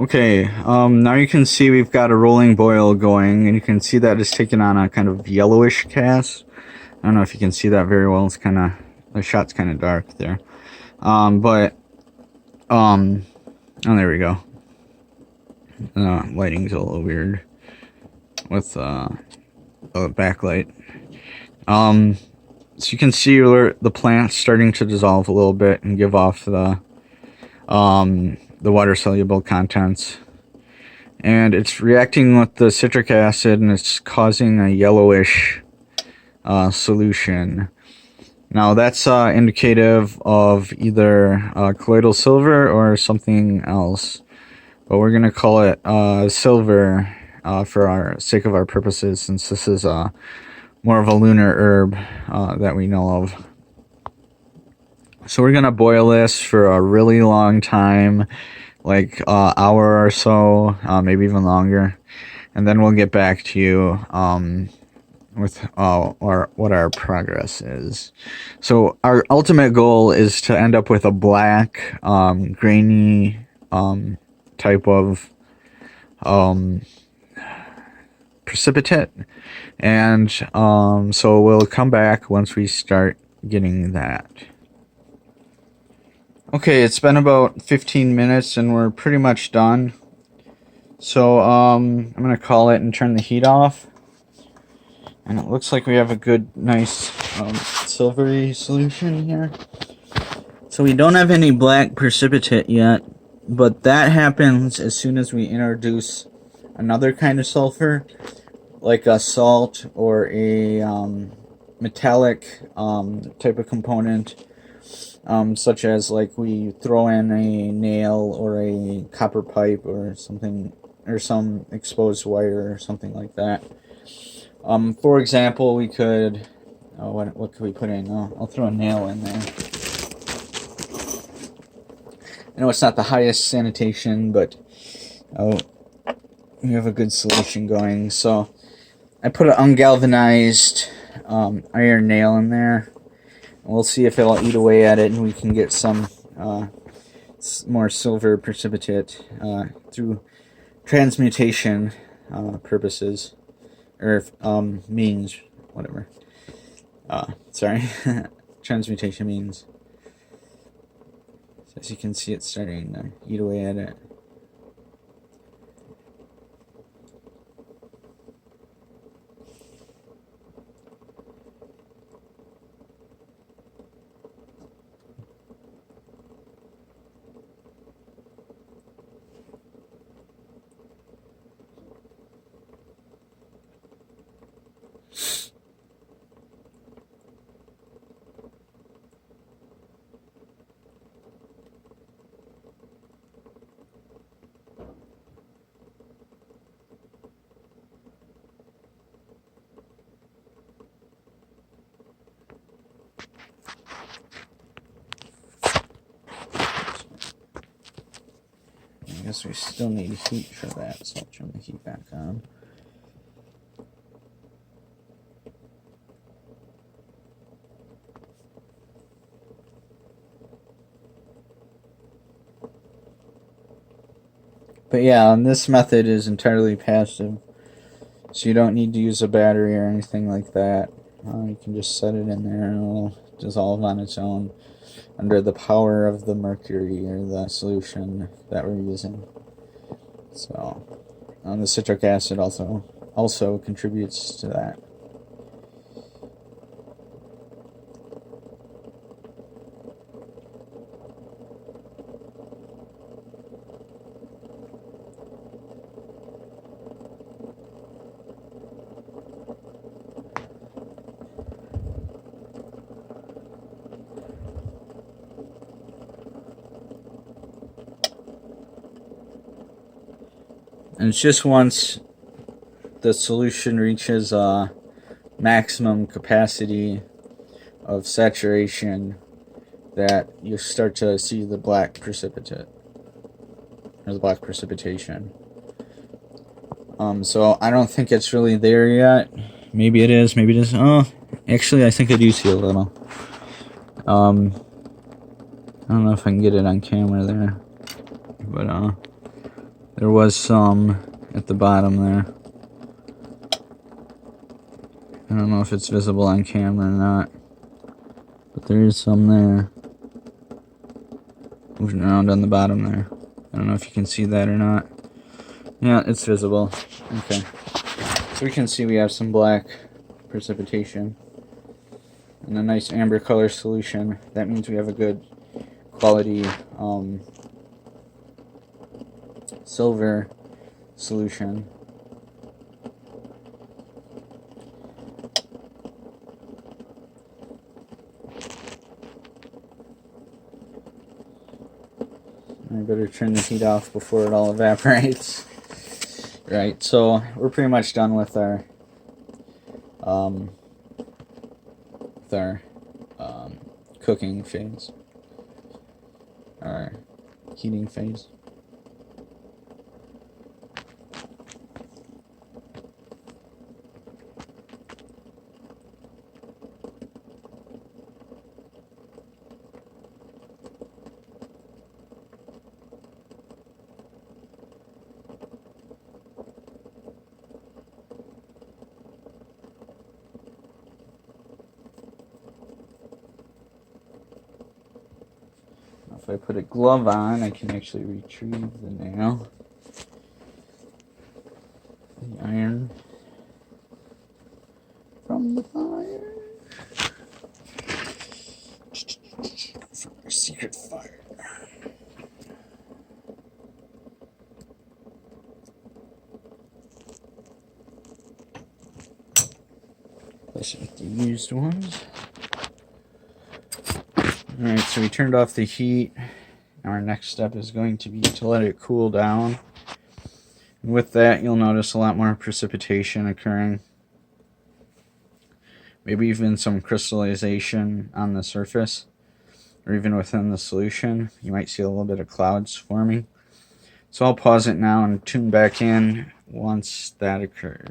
Okay, now you can see we've got a rolling boil going, and you can see that it's taken on a kind of yellowish cast. I don't know if you can see that very well. It's kind of, the shot's kind of dark there. Oh, there we go. Lighting's a little weird with, the backlight. So you can see where the plant's starting to dissolve a little bit and give off the water-soluble contents. And it's reacting with the citric acid, and it's causing a yellowish solution. Now that's indicative of either colloidal silver or something else, but we're going to call it silver for our sake of our purposes, since this is more of a lunar herb that we know of. So we're going to boil this for a really long time, like hour or so, maybe even longer, and then we'll get back to you with what our progress is. So our ultimate goal is to end up with a black, grainy type of precipitate, and so we'll come back once we start getting that. Okay, it's been about 15 minutes and we're pretty much done. So I'm gonna call it and turn the heat off. And it looks like we have a good, nice silvery solution here. So we don't have any black precipitate yet, but that happens as soon as we introduce another kind of sulfur, like a salt or a metallic type of component, such as like we throw in a nail or a copper pipe or something, or some exposed wire or something like that. For example, we could, what could we put in? I'll throw a nail in there. I know it's not the highest sanitation, but we have a good solution going. So I put an ungalvanized iron nail in there. We'll see if it'll eat away at it, and we can get some more silver precipitate through transmutation purposes. Or means, whatever. Sorry. Transmutation means. So as you can see, it's starting to eat away at it. I guess we still need heat for that, so I'll turn the heat back on. But yeah, and this method is entirely passive, so you don't need to use a battery or anything like that. You can just set it in there and it'll dissolve on its own under the power of the mercury or the solution that we're using. So, the citric acid also contributes to that. And it's just once the solution reaches maximum capacity of saturation that you start to see the black precipitate, or the black precipitation. So I don't think it's really there yet. Maybe it is, maybe it isn't. Oh, actually I think I do see a little. I don't know if I can get it on camera there, but There was some at the bottom there. I don't know if it's visible on camera or not, but there is some there. Moving around on the bottom there. I don't know if you can see that or not. Yeah, it's visible. Okay. So we can see we have some black precipitation and a nice amber color solution. That means we have a good quality silver solution. I better turn the heat off before it all evaporates. Right, so we're pretty much done with our cooking phase, our heating phase. If I put a glove on, I can actually retrieve the nail, the iron from the fire, from our secret fire. Place it with the used ones. Alright, so we turned off the heat. Our next step is going to be to let it cool down. And with that, you'll notice a lot more precipitation occurring. Maybe even some crystallization on the surface, or even within the solution. You might see a little bit of clouds forming. So I'll pause it now and tune back in once that occurs.